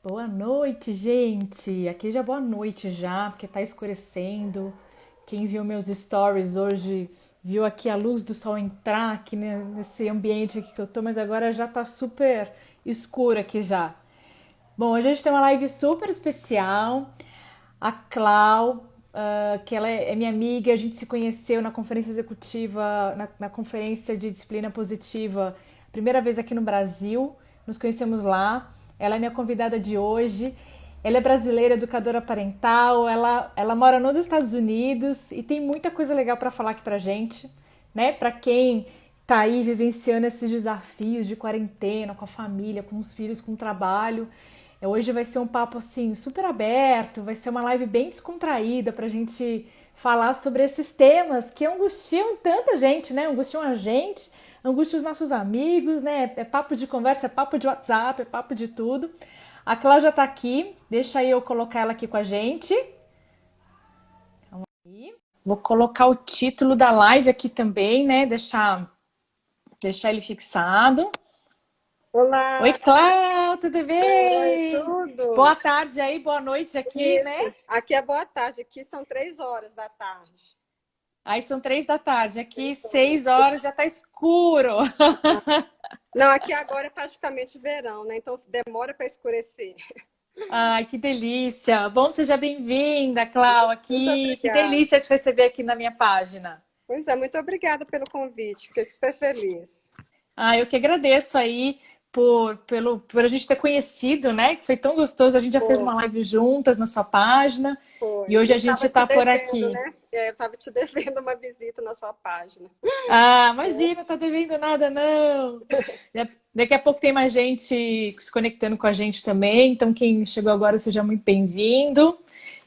Boa noite, gente. Aqui já é boa noite já, porque tá escurecendo. Quem viu meus stories hoje viu aqui a luz do sol entrar aqui nesse ambiente aqui que eu tô, mas agora já tá super escuro aqui já. Bom, hoje a gente tem uma live super especial. A Clau, que ela é minha amiga, a gente se conheceu na conferência executiva, na conferência de disciplina positiva, primeira vez aqui no Brasil, nos conhecemos lá. Ela é minha convidada de hoje. Ela é brasileira, educadora parental, ela mora nos Estados Unidos e tem muita coisa legal para falar aqui pra gente, né? Para quem tá aí vivenciando esses desafios de quarentena, com a família, com os filhos, com o trabalho. Hoje vai ser um papo assim super aberto, vai ser uma live bem descontraída para a gente falar sobre esses temas que angustiam tanta gente, né? Angustiam a gente, angustiam os nossos amigos, né? É papo de conversa, é papo de WhatsApp, é papo de tudo. A Cláudia tá aqui, deixa aí eu colocar ela aqui com a gente. Vou colocar o título da live aqui também, né? Deixar ele fixado. Oi, Olá, Cláudia, tudo oi, bem? tudo? Boa tarde aí, boa noite aqui, né? Isso, aqui é boa tarde, aqui são 3 horas da tarde. Aí são 3 da tarde, aqui 3 horas. 6 horas já tá escuro. Não, aqui agora é praticamente verão, né? Então demora para escurecer. Ai, que delícia. Bom, seja bem-vinda, Clau, Muito aqui. Que obrigada. delícia te receber aqui na minha página. Pois é, muito obrigada pelo convite, fiquei super feliz. Ah, eu que agradeço aí por a gente ter conhecido, né? Que foi tão gostoso. A gente já fez Foi, uma live juntas na sua página e foi. hoje E a eu gente estava te tá por devendo, aqui. né? Eu estava te devendo uma visita na sua página. Ah, imagina, tá devendo nada, não. Daqui a pouco tem mais gente se conectando com a gente também, então quem chegou agora, seja muito bem-vindo.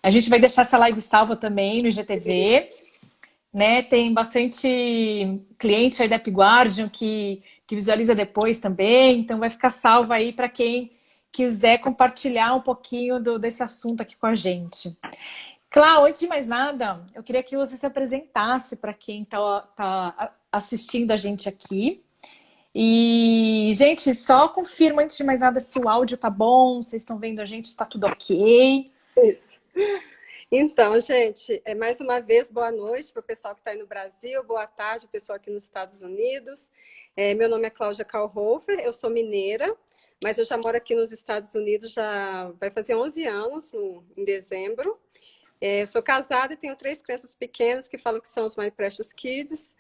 A gente vai deixar essa live salva também no Isso. IGTV, né? Tem bastante cliente aí da Upguardian que visualiza depois também, então vai ficar salva aí para quem quiser compartilhar um pouquinho desse assunto aqui com a gente. Clau, antes de mais nada, eu queria que você se apresentasse para quem tá assistindo a gente aqui. E, gente, só confirma antes de mais nada se o áudio tá bom, vocês estão vendo a gente, está tudo ok. Isso. Então, gente, mais uma vez, boa noite para o pessoal que está aí no Brasil, boa tarde, pessoal aqui nos Estados Unidos. Meu nome é Cláudia Kalhofer, eu sou mineira, mas eu já moro aqui nos Estados Unidos já vai fazer 11 anos, em dezembro. Eu sou casada e tenho 3 crianças pequenas que falam que são os My Precious Kids.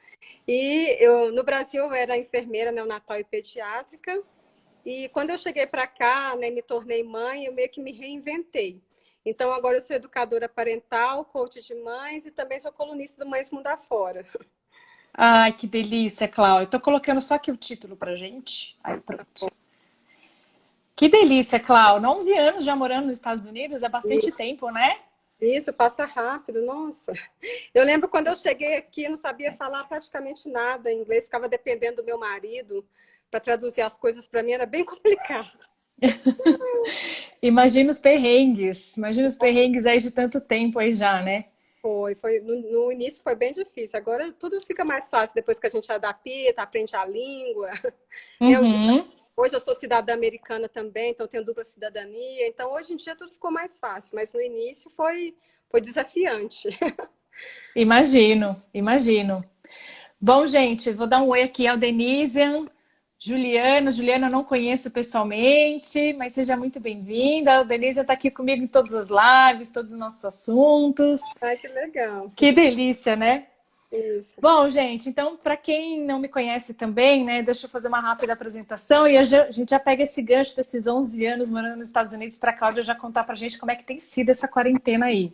E no Brasil, eu era enfermeira neonatal e pediátrica. E quando eu cheguei para cá, né, me tornei mãe, eu meio que me reinventei. Então, agora eu sou educadora parental, coach de mães e também sou colunista do Mães Mundo Afora. Ai, que delícia, Clau. Eu tô colocando só aqui o título pra gente. Aí, pronto. Que delícia, Clau. 11 anos já morando nos Estados Unidos, é bastante Isso, tempo, né? isso passa rápido, nossa. Eu lembro quando eu cheguei aqui, não sabia falar praticamente nada em inglês, ficava dependendo do meu marido para traduzir as coisas para mim, era bem complicado. Imagina os perrengues aí de tanto tempo aí já, né? No início foi bem difícil, agora tudo fica mais fácil depois que a gente adapta, aprende a língua. Eu, Uhum. Hoje eu sou cidadã americana também, então tenho dupla cidadania. Então, hoje em dia tudo ficou mais fácil, mas no início foi desafiante. Imagino, imagino. Bom, gente, vou dar um oi aqui ao Denisian, Juliana. Juliana eu não conheço pessoalmente, mas seja muito bem-vinda. A Denisian está aqui comigo em todas as lives, todos os nossos assuntos. Ai, que legal. Que delícia, né? Isso. Bom, gente, então, para quem não me conhece também, né, deixa eu fazer uma rápida apresentação e a gente já pega esse gancho desses 11 anos morando nos Estados Unidos para a Cláudia já contar para a gente como é que tem sido essa quarentena aí.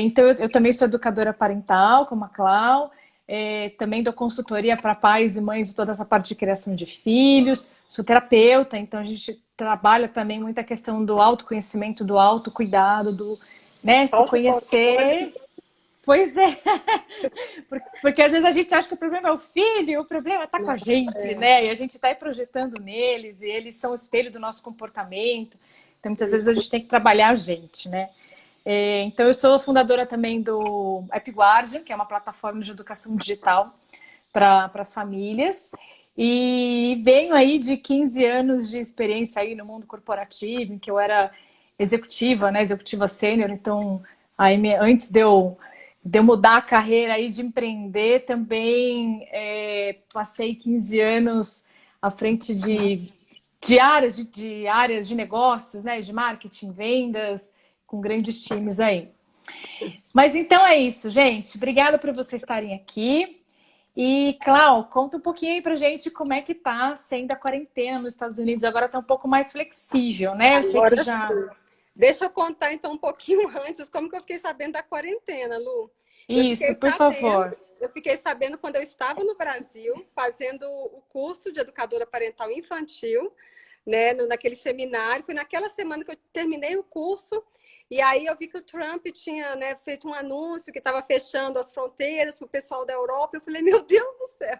Então, eu também sou educadora parental, como a Clau, também dou consultoria para pais e mães de toda essa parte de criação de filhos, sou terapeuta, então a gente trabalha também muita questão do autoconhecimento, do autocuidado, do, né, se Autocontrole. conhecer. Pois é, porque às vezes a gente acha que o problema é o filho, o problema está com a Não, gente, é, né? E a gente está aí projetando neles, e eles são o espelho do nosso comportamento. Então, muitas vezes a isso. gente tem que trabalhar a gente, né? Então, eu sou fundadora também do Upguardian, que é uma plataforma de educação digital para as famílias. E venho aí de 15 anos de experiência aí no mundo corporativo, em que eu era executiva, né? Executiva sênior. Então, antes de eu mudar a carreira aí de empreender, também passei 15 anos à frente de áreas de negócios, né? De marketing, vendas, com grandes times aí. Mas então é isso, gente. Obrigada por vocês estarem aqui. E, Clau, conta um pouquinho aí pra gente como é que tá sendo a quarentena nos Estados Unidos. Agora tá um pouco mais flexível, né? Eu sei que Agora já... sim. Deixa eu contar então um pouquinho antes como que eu fiquei sabendo da quarentena, Lu. Eu Isso, fiquei por sabendo, favor. eu fiquei sabendo quando eu estava no Brasil fazendo o curso de educadora parental infantil, né, naquele seminário. Foi naquela semana que eu terminei o curso. E aí eu vi que o Trump tinha, né, feito um anúncio que estava fechando as fronteiras para o pessoal da Europa. Eu falei, meu Deus do céu.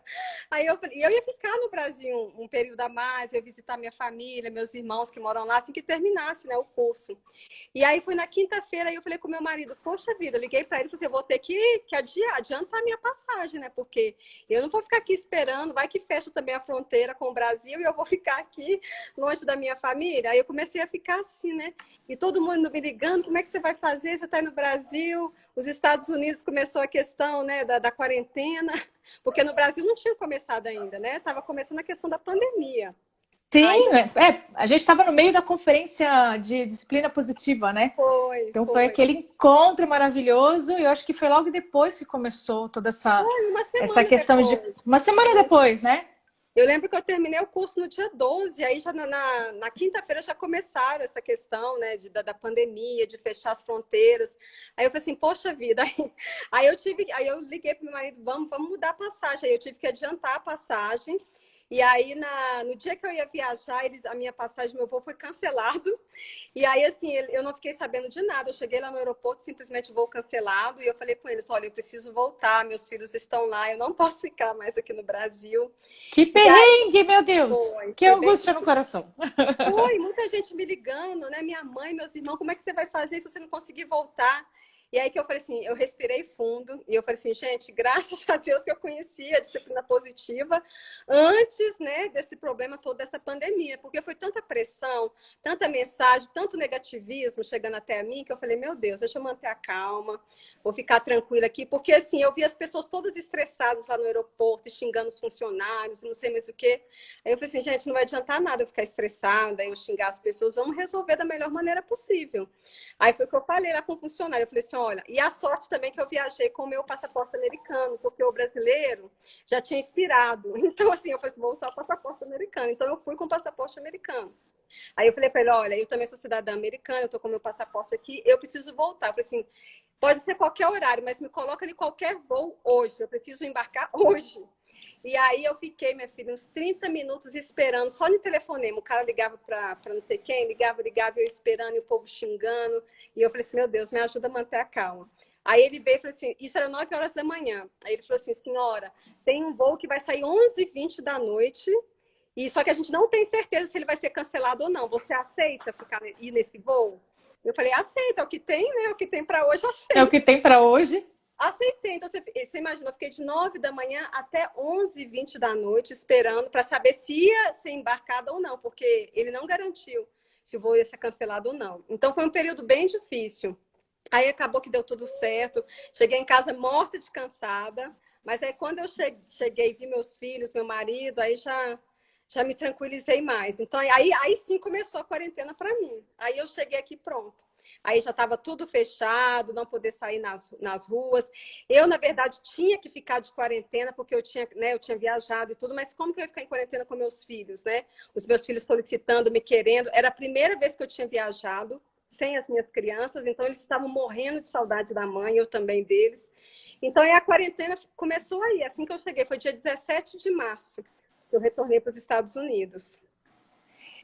Aí eu falei, eu ia ficar no Brasil um período a mais, eu ia visitar minha família, meus irmãos que moram lá, assim que terminasse, né, o curso. E aí foi na quinta-feira, aí eu falei com meu marido, poxa vida, eu liguei para ele e falei, eu vou ter que adiantar a minha passagem, né? Porque eu não vou ficar aqui esperando, vai que fecha também a fronteira com o Brasil e eu vou ficar aqui longe da minha família. Aí eu comecei a ficar assim, né? E todo mundo me ligando, como é que você vai fazer? Você está aí no Brasil? Os Estados Unidos começou a questão, né, da quarentena, porque no Brasil não tinha começado ainda, né? Estava começando a questão da pandemia. Aí Sim, a gente estava no meio da conferência de disciplina positiva, né? foi, Então foi foi. aquele encontro maravilhoso e eu acho que foi logo depois que começou toda Foi uma essa semana questão de... depois. Uma semana depois, né? Eu lembro que eu terminei o curso no dia 12, aí já na quinta-feira já começaram essa questão, né, da pandemia, de fechar as fronteiras. Aí eu falei assim, poxa vida, aí eu liguei para meu marido, vamos mudar a passagem. Aí eu tive que adiantar a passagem. E aí, no dia que eu ia viajar, a minha passagem, meu voo foi cancelado. E aí, assim, eu não fiquei sabendo de nada. Eu cheguei lá no aeroporto, simplesmente voo cancelado. E eu falei com eles: olha, eu preciso voltar, meus filhos estão lá, eu não posso ficar mais aqui no Brasil. Que E aí, perrengue, meu Deus! Que foi bem. angústia no coração. Foi muita gente me ligando, né? Minha mãe, meus irmãos, como é que você vai fazer se você não conseguir voltar? E aí que eu falei assim, eu respirei fundo e eu falei assim, gente, graças a Deus que eu conhecia a disciplina positiva antes, né, desse problema todo, dessa pandemia, porque foi tanta pressão, tanta mensagem, tanto negativismo chegando até a mim, que eu falei, meu Deus, deixa eu manter a calma, vou ficar tranquila aqui, porque assim, eu vi as pessoas todas estressadas lá no aeroporto, xingando os funcionários, não sei mais o quê. Aí eu falei assim, gente, não vai adiantar nada eu ficar estressada, eu xingar as pessoas, vamos resolver da melhor maneira possível. Aí foi o que eu falei lá com o funcionário, eu falei assim, olha, e a sorte também que eu viajei com o meu passaporte americano, porque o brasileiro já tinha expirado. Então, assim, eu falei assim, vou usar o passaporte americano. Então, eu fui com o passaporte americano. Aí eu falei para ele, olha, eu também sou cidadã americana, eu tô com o meu passaporte aqui, eu preciso voltar. Eu falei assim, pode ser qualquer horário, mas me coloca em qualquer voo hoje, eu preciso embarcar hoje. E aí eu fiquei, minha filha, uns 30 minutos esperando, só no telefonema. O cara ligava para não sei quem, ligava, eu esperando, e o povo xingando. E eu falei assim, meu Deus, me ajuda a manter a calma. Aí ele veio e falou assim, isso era 9 horas da manhã. Aí ele falou assim, senhora, tem um voo que vai sair 11h20 da noite, e só que a gente não tem certeza se ele vai ser cancelado ou não. Você aceita ir nesse voo? Eu falei, aceita, é o que tem, né? O que tem para hoje, É o aceita. que tem para hoje. Aceitei. Então, você imagina, eu fiquei de 9 da manhã até 11h20 da noite esperando para saber se ia ser embarcada ou não, porque ele não garantiu se o voo ia ser cancelado ou não. Então, foi um período bem difícil. Aí acabou que deu tudo certo. Cheguei em casa morta de cansada, mas aí quando eu cheguei e vi meus filhos, meu marido, aí já me tranquilizei mais. Então, aí sim começou a quarentena para mim. Aí eu cheguei aqui pronto. Aí já estava tudo fechado, não poder sair nas ruas. Eu, na verdade, tinha que ficar de quarentena, porque eu tinha viajado e tudo, mas como que eu ia ficar em quarentena com meus filhos, né? Os meus filhos solicitando, me querendo. Era a primeira vez que eu tinha viajado sem as minhas crianças, então eles estavam morrendo de saudade da mãe, eu também deles. Então, aí a quarentena começou aí, assim que eu cheguei, foi dia 17 de março que eu retornei para os Estados Unidos.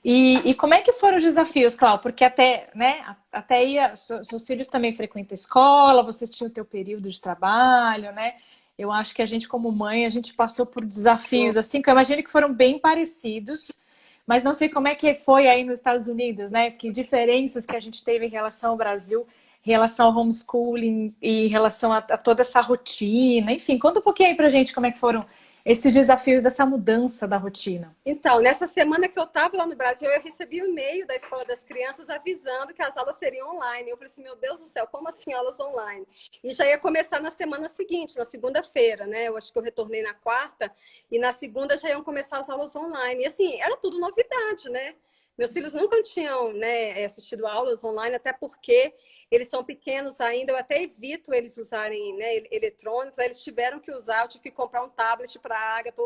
E como é que foram os desafios, Cláudia? Porque até, né, até aí seus filhos também frequentam escola, você tinha o teu período de trabalho, né? Eu acho que a gente, como mãe, a gente passou por desafios, assim, que eu imagino que foram bem parecidos, mas não sei como é que foi aí nos Estados Unidos, né? Que diferenças que a gente teve em relação ao Brasil, em relação ao homeschooling e em relação a toda essa rotina. Enfim, conta um pouquinho aí pra gente como é que foram esses desafios dessa mudança da rotina? Então, nessa semana que eu estava lá no Brasil, eu recebi um e-mail da Escola das Crianças avisando que as aulas seriam online. Eu falei assim, meu Deus do céu, como assim aulas online? E já ia começar na semana seguinte, na segunda-feira, né? Eu acho que eu retornei na quarta, e na segunda já iam começar as aulas online. E assim, era tudo novidade, né? Meus filhos nunca tinham, né, assistido aulas online, até porque eles são pequenos ainda, eu até evito eles usarem, né, eletrônicos, aí eles tiveram que usar, eu tive que comprar um tablet para a Ágata,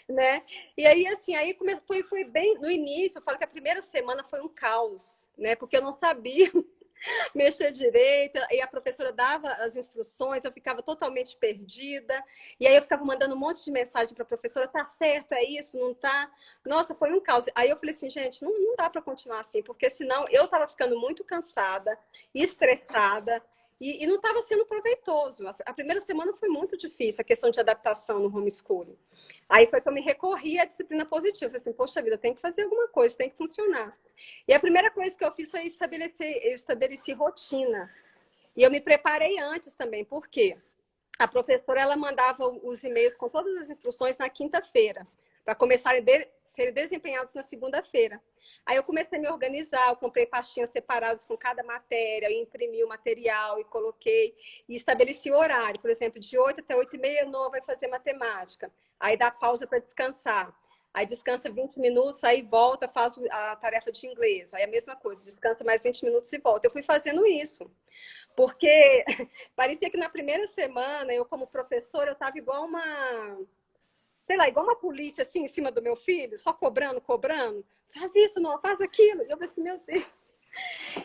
né? E aí, assim, aí foi bem no início. Eu falo que a primeira semana foi um caos, né? Porque eu não sabia mexer direito, e a professora dava as instruções, eu ficava totalmente perdida, e aí eu ficava mandando um monte de mensagem para a professora, tá certo, é isso, não tá? Nossa, foi um caos. Aí eu falei assim, gente, não dá para continuar assim, porque senão eu estava ficando muito cansada, estressada, e não estava sendo proveitoso. A primeira semana foi muito difícil, a questão de adaptação no homeschooling. Aí foi que eu me recorri à disciplina positiva. Eu falei assim, poxa vida, tem que fazer alguma coisa, tem que funcionar. E a primeira coisa que eu fiz foi eu estabeleci rotina. E eu me preparei antes também, porque a professora ela mandava os e-mails com todas as instruções na quinta-feira, para começarem a serem desempenhados na segunda-feira. Aí eu comecei a me organizar, eu comprei pastinhas separadas com cada matéria, eu imprimi o material e coloquei, e estabeleci o horário. Por exemplo, de 8 até 8h30, Noah vai fazer matemática. Aí dá pausa para descansar. Aí descansa 20 minutos, aí volta, faz a tarefa de inglês. Aí a mesma coisa, descansa mais 20 minutos e volta. Eu fui fazendo isso, porque parecia que na primeira semana, eu como professora, eu estava igual uma, sei lá, igual uma polícia assim em cima do meu filho, só cobrando, cobrando. Faz isso, não, faz aquilo. E eu falei assim, meu Deus.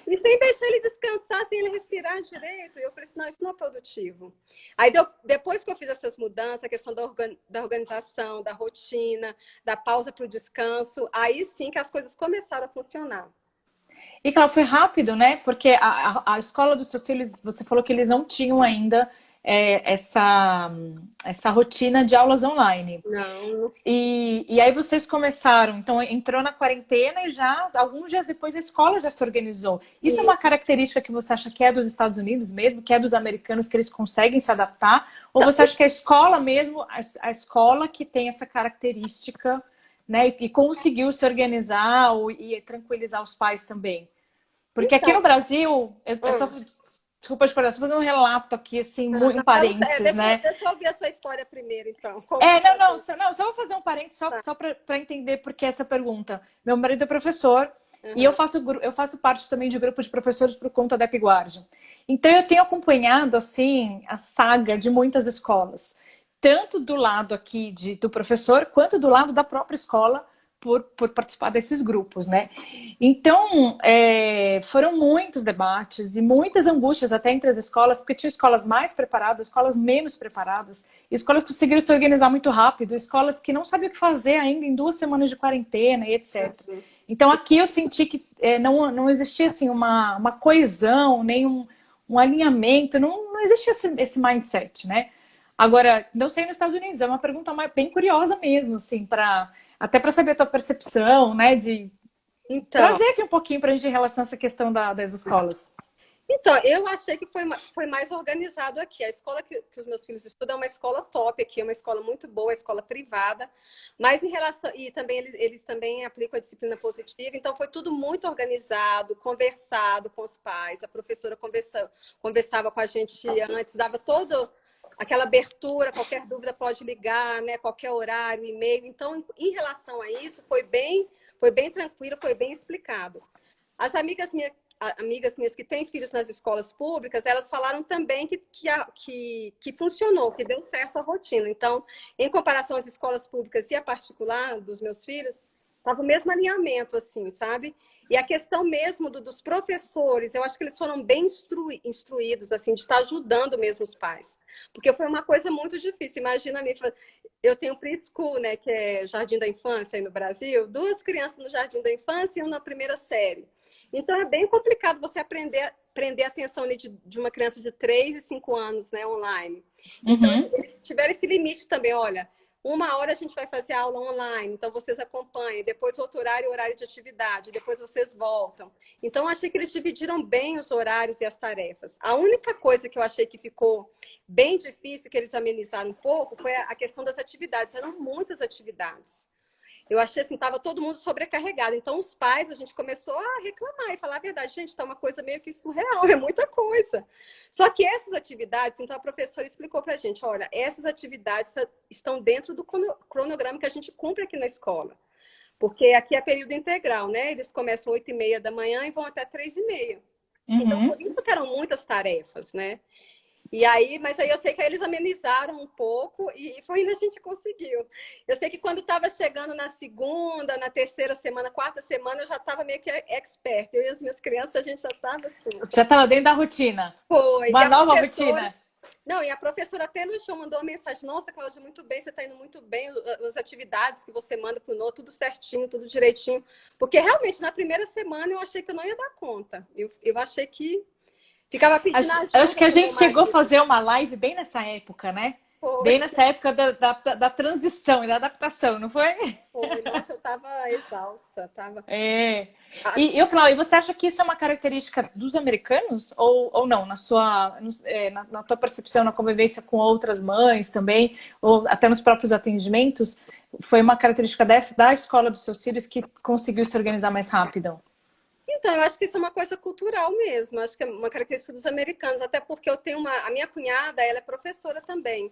E sem deixar ele descansar, sem ele respirar direito. E eu falei assim, não, isso não é produtivo. Aí depois que eu fiz essas mudanças, a questão da organização, da rotina, da pausa para o descanso, aí sim que as coisas começaram a funcionar. E claro, foi rápido, né? Porque a escola dos seus filhos, você falou que eles não tinham ainda essa rotina de aulas online. Não, E aí vocês começaram, então entrou na quarentena e já, alguns dias depois, a escola já se organizou. Isso é uma característica que você acha que é dos Estados Unidos mesmo, que é dos americanos, que eles conseguem se adaptar? Ou você acha que a escola mesmo, a escola que tem essa característica, né, e conseguiu se organizar e tranquilizar os pais também? Porque aqui no então, Brasil, é só, hum. desculpa te falar, só fazer um relato aqui, assim, Não, um não, parênteses, né? deixa eu ouvir a sua história primeiro, então. Não, só vou fazer um parênteses só para entender por que essa pergunta. Meu marido é professor e Uhum. eu faço parte também de grupo de professores por conta da Epiguardi. Então eu tenho acompanhado assim a saga de muitas escolas, tanto do lado aqui do professor quanto do lado da própria escola por participar desses grupos, né? Então, foram muitos debates e muitas angústias até entre as escolas, porque tinha escolas mais preparadas, escolas menos preparadas, escolas que conseguiram se organizar muito rápido, escolas que não sabiam o que fazer ainda em 2 semanas de quarentena e etc. Então, aqui eu senti que não existia assim, uma coesão, nem um alinhamento, não existia esse mindset, né? Agora, não sei nos Estados Unidos, é uma pergunta bem curiosa mesmo, assim, até para saber a tua percepção, né, de Então, trazer aqui um pouquinho para a gente em relação a essa questão das escolas. Então, eu achei que foi mais organizado aqui. A escola que os meus filhos estudam é uma escola top aqui, é uma escola muito boa, é escola privada, mas em relação. E também eles também aplicam a disciplina positiva, então foi tudo muito organizado, conversado com os pais. A professora conversava com a gente antes, dava todo aquela abertura, qualquer dúvida pode ligar, né? Qualquer horário, e-mail. Então, em relação a isso, foi bem tranquilo, foi bem explicado. As amigas minhas que têm filhos nas escolas públicas, elas falaram também que funcionou, que deu certo a rotina. Então, em comparação às escolas públicas e a particular dos meus filhos, estava o mesmo alinhamento, assim, sabe? E a questão mesmo dos professores, eu acho que eles foram bem instruídos, assim, de estar ajudando mesmo os pais. Porque foi uma coisa muito difícil. Imagina, eu tenho preschool, né, que é Jardim da Infância aí no Brasil, 2 crianças no Jardim da Infância e uma na primeira série. Então é bem complicado você prender a atenção ali de uma criança de 3 e 5 anos, né, online. Então Uhum. eles tiveram esse limite também, olha, uma hora a gente vai fazer aula online, então vocês acompanhem, depois outro horário, horário de atividade, depois vocês voltam. Então, eu achei que eles dividiram bem os horários e as tarefas. A única coisa que eu achei que ficou bem difícil, que eles amenizaram um pouco, foi a questão das atividades. Eram muitas atividades. Eu achei assim, estava todo mundo sobrecarregado. Então, os pais, a gente começou a reclamar e falar a verdade. Gente, está uma coisa meio que surreal, é muita coisa. Só que essas atividades, então a professora explicou para a gente, olha, essas atividades estão dentro do cronograma que a gente cumpre aqui na escola. Porque aqui é período integral, né? Eles começam 8h30 da manhã e vão até 3h30. Então, por isso que eram muitas tarefas, né? E aí, mas aí eu sei que aí eles amenizaram um pouco e foi ainda a gente conseguiu. Eu sei que quando estava chegando na segunda, na terceira semana, quarta semana, eu já estava meio que expert. Eu e as minhas crianças, a gente já estava assim. Já estava dentro da rotina. Foi. Uma nova rotina. Não, e a professora até elogiou, mandou uma mensagem. Nossa, Cláudia, muito bem, você está indo muito bem. As atividades que você manda para o Nô, tudo certinho, tudo direitinho. Porque realmente, na primeira semana, eu achei que eu não ia dar conta. Eu achei que ficava pedindo ajuda. Acho que a gente chegou a fazer uma live bem nessa época, né? Foi. Bem nessa época da transição e da adaptação, não foi? Foi. Nossa, eu estava exausta. Tava... E você acha que isso é uma característica dos americanos ou não? Na tua percepção, na convivência com outras mães também, ou até nos próprios atendimentos, foi uma característica da escola dos seus filhos que conseguiu se organizar mais rápido? Então, eu acho que isso é uma coisa cultural mesmo, acho que é uma característica dos americanos, até porque eu tenho a minha cunhada, ela é professora também.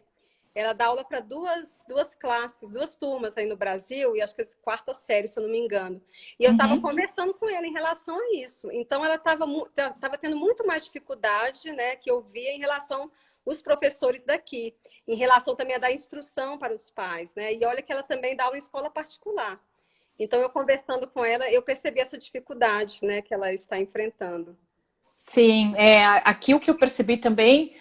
Ela dá aula para duas classes, duas turmas aí no Brasil, e acho que é quarta série, se eu não me engano. E eu estava conversando com ela em relação a isso. Então, ela estava tendo muito mais dificuldade, né, que eu via em relação aos professores daqui, em relação também a dar instrução para os pais, né? E olha que ela também dá aula em escola particular. Então, eu conversando com ela, eu percebi essa dificuldade, né, que ela está enfrentando. Sim, aqui o que eu percebi também,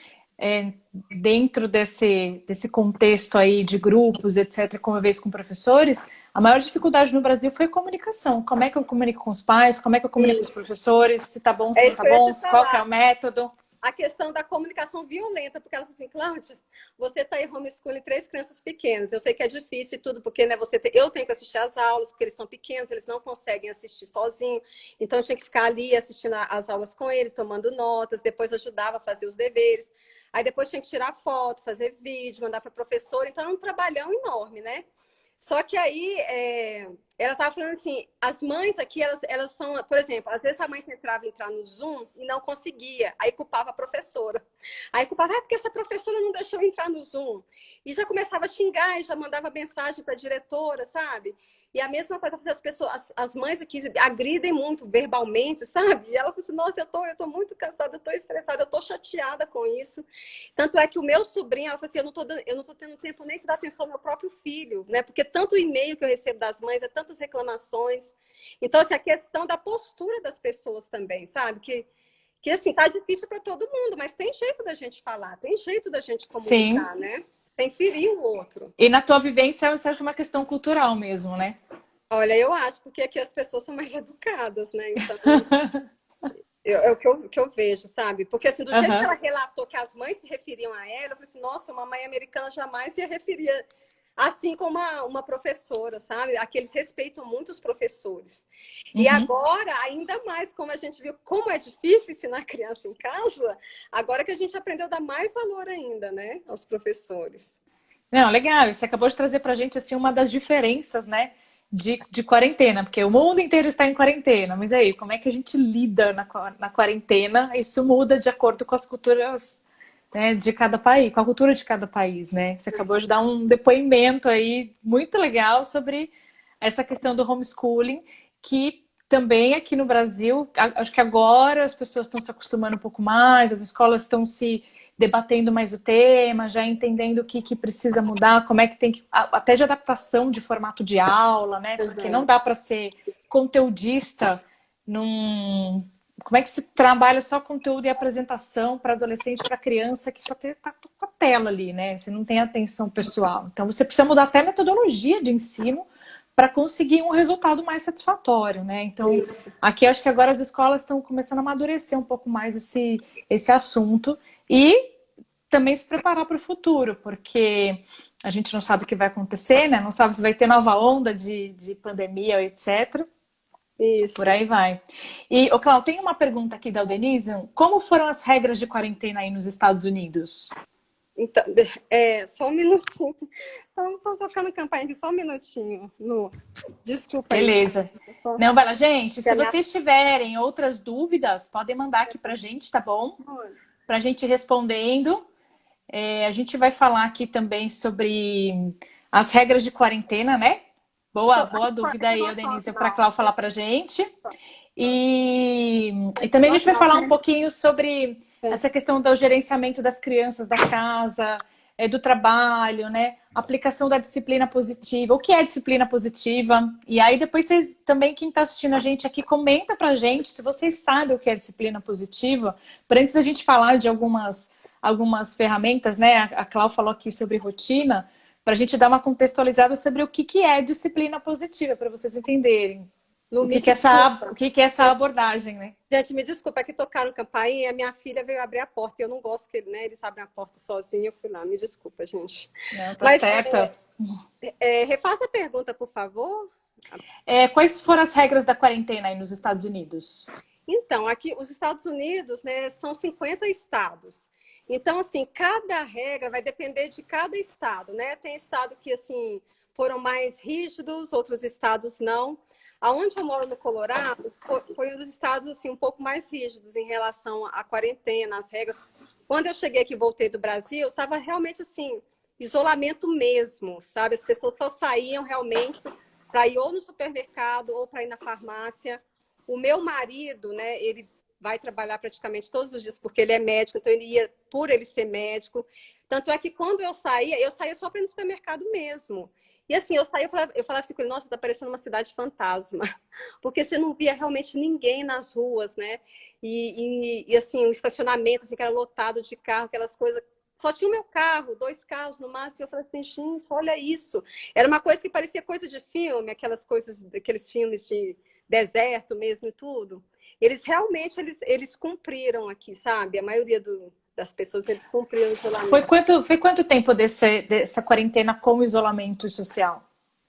dentro desse contexto aí de grupos, etc., convivência com professores, a maior dificuldade no Brasil foi a comunicação. Como é que eu comunico com os pais, como é que eu comunico com os professores, se tá bom, se não tá bom, qual que é o método. A questão da comunicação violenta, porque ela falou assim, Cláudia, você está em homeschooling 3 crianças pequenas. Eu sei que é difícil e tudo, porque né, eu tenho que assistir às aulas, porque eles são pequenos, eles não conseguem assistir sozinhos. Então, eu tinha que ficar ali assistindo às aulas com eles, tomando notas, depois ajudava a fazer os deveres. Aí depois tinha que tirar foto, fazer vídeo, mandar para a professora. Então, era um trabalhão enorme, né? Só que aí, ela estava falando assim, as mães aqui, elas são, por exemplo, às vezes a mãe tentava entrar no Zoom e não conseguia, aí culpava a professora. Aí culpava, porque essa professora não deixou eu entrar no Zoom. E já começava a xingar, e já mandava mensagem para a diretora, sabe? E a mesma coisa, as pessoas, as mães aqui agridem muito verbalmente, sabe? E ela falou assim, nossa, eu tô muito cansada, eu tô estressada, eu tô chateada com isso. Tanto é que o meu sobrinho, ela falou assim, eu não tô tendo tempo nem de dar atenção ao meu próprio filho, né? Porque tanto e-mail que eu recebo das mães, é tantas reclamações. Então, assim, a questão da postura das pessoas também, sabe? Que assim, tá difícil para todo mundo, mas tem jeito da gente falar, tem jeito da gente comunicar, Sim. né? Sem ferir o outro. E na tua vivência, você acha que é uma questão cultural mesmo, né? Olha, eu acho, porque aqui as pessoas são mais educadas, né? Então, é o que eu vejo, sabe? Porque, assim, do jeito que ela relatou que as mães se referiam a ela, eu falei assim, nossa, uma mãe americana jamais ia referir assim como uma professora, sabe? Aqui eles respeitam muito os professores. E agora, ainda mais, como a gente viu como é difícil ensinar criança em casa, agora que a gente aprendeu a dar mais valor ainda, né? Aos professores. Não, legal. Você acabou de trazer pra gente, assim, uma das diferenças, né? De quarentena, porque o mundo inteiro está em quarentena. Mas aí, como é que a gente lida na quarentena? Isso muda de acordo com as culturas, né, de cada país, com a cultura de cada país, né? Você acabou de dar um depoimento aí muito legal sobre essa questão do homeschooling, que também aqui no Brasil, acho que agora as pessoas estão se acostumando um pouco mais, as escolas estão se debatendo mais o tema, já entendendo o que precisa mudar, como é que tem que, até de adaptação de formato de aula, né? Porque não dá para ser conteudista num... Como é que se trabalha só conteúdo e apresentação para adolescente, para criança, que só tá com a tela ali, né? Você não tem atenção pessoal. Então, você precisa mudar até a metodologia de ensino para conseguir um resultado mais satisfatório, né? Então, aqui acho que agora as escolas estão começando a amadurecer um pouco mais esse assunto e também se preparar para o futuro, porque A gente não sabe o que vai acontecer, né? Não sabe se vai ter nova onda de pandemia, etc. Por Isso. aí vai. E, ô Cláudio, tem uma pergunta aqui da Denise. Como foram as regras de quarentena aí nos Estados Unidos? Então, só um minutinho. Estou tocando campainha aqui, só um minutinho. Desculpa aí, Beleza. gente. Só... Não, vai lá, gente. que a Se minha... vocês tiverem outras dúvidas, podem mandar aqui pra gente, tá bom? Pra gente ir respondendo. A gente vai falar aqui também sobre as regras de quarentena, né? Boa dúvida aí, Denise, para a Cláudia falar pra gente. E também a gente vai falar um pouquinho sobre essa questão do gerenciamento das crianças da casa, do trabalho, né? Aplicação da disciplina positiva. O que é disciplina positiva? E aí depois vocês também, quem está assistindo a gente aqui, comenta pra gente se vocês sabem o que é disciplina positiva. Para antes da gente falar de algumas ferramentas, né? A Cláudia falou aqui sobre rotina, para a gente dar uma contextualizada sobre o que é disciplina positiva, para vocês entenderem. Não O me que que é desculpa. essa abordagem, né? Gente, me desculpa, é que tocaram campainha e a minha filha veio abrir a porta. E eu não gosto que eles abrem a porta sozinhos. Eu fui lá, me desculpa, gente. Não, tá Mas certa. refaça a pergunta, por favor. Quais foram as regras da quarentena aí nos Estados Unidos? Então, aqui, os Estados Unidos, né, são 50 estados. Então, assim, cada regra vai depender de cada estado, né? Tem estado que, assim, foram mais rígidos, outros estados não. Aonde eu moro no Colorado, foi um dos estados, assim, um pouco mais rígidos em relação à quarentena, às regras. Quando eu cheguei aqui e voltei do Brasil, estava realmente, assim, isolamento mesmo, sabe? As pessoas só saíam realmente para ir ou no supermercado ou para ir na farmácia. O meu marido, né, ele vai trabalhar praticamente todos os dias porque ele é médico, então ele ia por ele ser médico. Tanto é que quando eu saía só para ir no supermercado mesmo. E assim, eu falava assim com ele, nossa, tá parecendo uma cidade fantasma. Porque você não via realmente ninguém nas ruas, né? E assim, o estacionamento, assim, que era lotado de carro, aquelas coisas. Só tinha o meu carro, 2 carros no máximo. Eu falei assim, gente, olha isso. Era uma coisa que parecia coisa de filme, aqueles filmes de deserto mesmo e tudo. Eles realmente, eles cumpriram aqui, sabe? A maioria das pessoas, eles cumpriram o isolamento. Foi quanto tempo dessa quarentena com isolamento social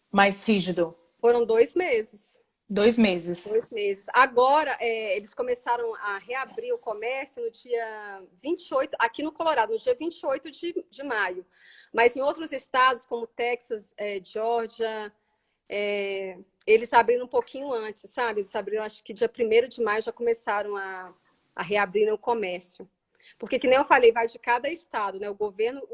mais rígido? Foram 2 meses. 2 meses. 2 meses. Agora, eles começaram a reabrir o comércio no dia 28, aqui no Colorado, no dia 28 de maio. Mas em outros estados, como Texas, Georgia, eles abriram um pouquinho antes, sabe? Eles abriram, acho que dia 1º de maio já começaram a reabrir o comércio. Porque, que nem eu falei, vai de cada estado, né? O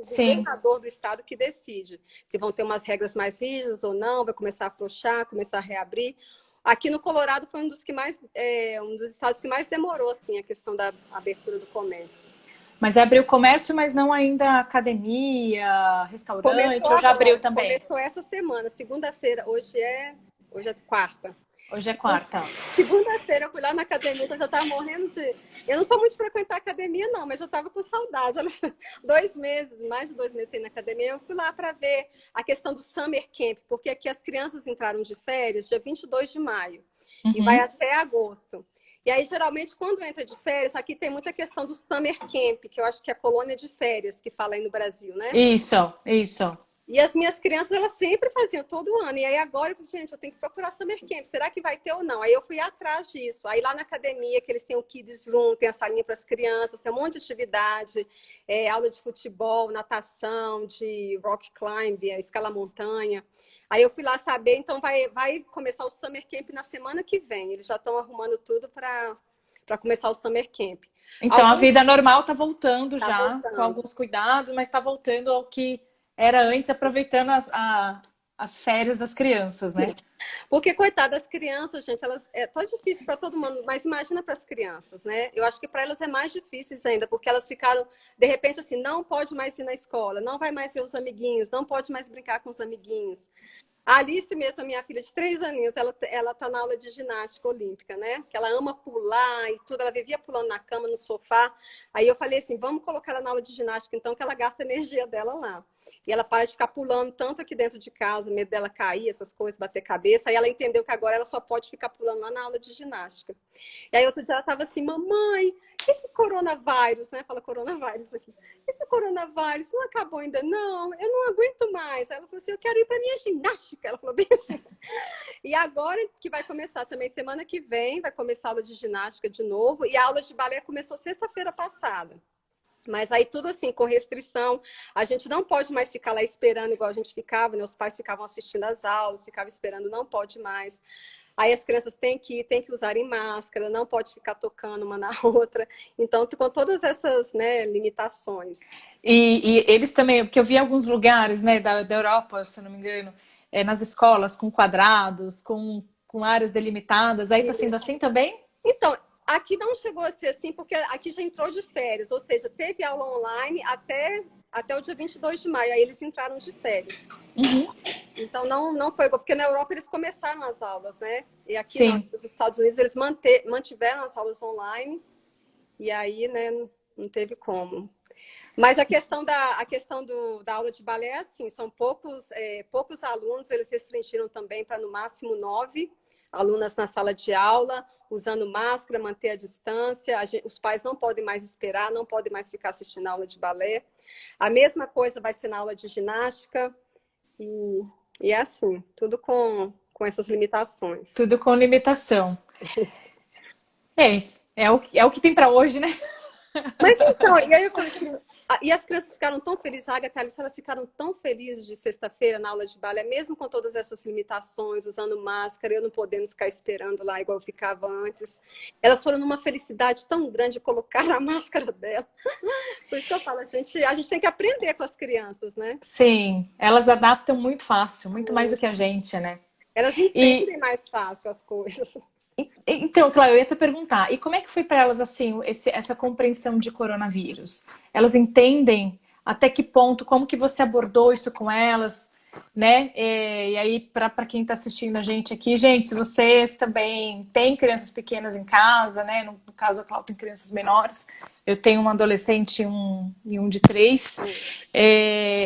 Sim. governador do estado que decide se vão ter umas regras mais rígidas ou não, vai começar a afrouxar, começar a reabrir. Aqui no Colorado foi um dos estados que mais demorou, assim, a questão da abertura do comércio. Mas abriu comércio, mas não ainda academia, Começou restaurante, ou já abriu agora, também? começou essa semana, segunda-feira, hoje é quarta. Hoje é quarta. Segunda-feira eu fui lá na academia, que eu já estava morrendo de. Eu não sou muito de frequentar academia, não, mas eu estava com saudade. 2 meses, mais de 2 meses aí na academia, eu fui lá para ver a questão do Summer Camp, porque aqui as crianças entraram de férias dia 22 de maio e vai até agosto. E aí, geralmente, quando entra de férias, aqui tem muita questão do Summer Camp, que eu acho que é a colônia de férias que fala aí no Brasil, né? Isso. E as minhas crianças, elas sempre faziam todo ano. E aí agora eu falei, gente, eu tenho que procurar Summer Camp. Será que vai ter ou não? Aí eu fui atrás disso. Aí lá na academia, que eles têm o Kids Room, tem a salinha para as crianças, tem um monte de atividade, aula de futebol, natação, de rock climb, escala montanha. Aí eu fui lá saber, então vai começar o Summer Camp na semana que vem. Eles já estão arrumando tudo para começar o Summer Camp. Então, a vida normal tá voltando Tá já, com voltando. alguns cuidados, mas tá voltando ao que era antes, aproveitando as férias das crianças, né? Porque, coitada, das crianças, gente, tá difícil para todo mundo, mas imagina para as crianças, né? Eu acho que para elas é mais difícil ainda, porque elas ficaram, de repente, assim, não pode mais ir na escola, não vai mais ver os amiguinhos, não pode mais brincar com os amiguinhos. A Alice mesmo, a minha filha de 3 aninhos, ela tá na aula de ginástica olímpica, né? Que ela ama pular e tudo, ela vivia pulando na cama, no sofá. Aí eu falei assim, vamos colocar ela na aula de ginástica, então, que ela gasta a energia dela lá. E ela para de ficar pulando tanto aqui dentro de casa, medo dela cair, essas coisas, bater cabeça. Aí ela entendeu que agora ela só pode ficar pulando lá na aula de ginástica. E aí outro dia ela estava assim, mamãe, esse coronavírus, né? Fala coronavírus aqui. Esse coronavírus não acabou ainda, não. Eu não aguento mais. Ela falou assim, eu quero ir para minha ginástica. Ela falou bem assim. E agora que vai começar também, semana que vem, vai começar a aula de ginástica de novo. E a aula de balé começou sexta-feira passada. Mas aí tudo assim, com restrição. A gente não pode mais ficar lá esperando igual a gente ficava, né? Os pais ficavam assistindo as aulas, ficavam esperando, não pode mais. Aí as crianças têm que ir, têm que usarem máscara, não pode ficar tocando uma na outra. Então, com todas essas, né, limitações. E eles também, porque eu vi alguns lugares, né, da Europa, se eu não me engano, nas escolas, com quadrados, com áreas delimitadas. Aí tá sendo assim também? Então, aqui não chegou a ser assim, porque aqui já entrou de férias, ou seja, teve aula online até o dia 22 de maio, aí eles entraram de férias. Uhum. Então, não foi igual, porque na Europa eles começaram as aulas, né? E aqui não, Sim. nos Estados Unidos eles mantiveram as aulas online, e aí, né, não teve como. Mas a questão da aula de balé é assim, são poucos alunos, eles restringiram também para no máximo 9 alunas na sala de aula, usando máscara, manter a distância, os pais não podem mais esperar, não podem mais ficar assistindo a aula de balé. A mesma coisa vai ser na aula de ginástica, e é assim, tudo com essas limitações. Tudo com limitação. É o que tem para hoje, né? Mas então, e aí eu falei assim, e as crianças ficaram tão felizes, a Agatha e a Alice, elas ficaram tão felizes de sexta-feira na aula de balé, mesmo com todas essas limitações, usando máscara, eu não podendo ficar esperando lá igual eu ficava antes. Elas foram numa felicidade tão grande de colocar a máscara dela. Por isso que eu falo, a gente tem que aprender com as crianças, né? Sim, elas adaptam muito fácil, muito mais do que a gente, né? Elas E entendem mais fácil as coisas. então, Cláudia, eu ia te perguntar, e como é que foi para elas assim, essa compreensão de coronavírus? Elas entendem até que ponto, como que você abordou isso com elas, né? E aí, para quem está assistindo a gente aqui, gente, se vocês também têm crianças pequenas em casa, né? No caso, a Cláudia tem crianças menores. Eu tenho um adolescente e um de 3.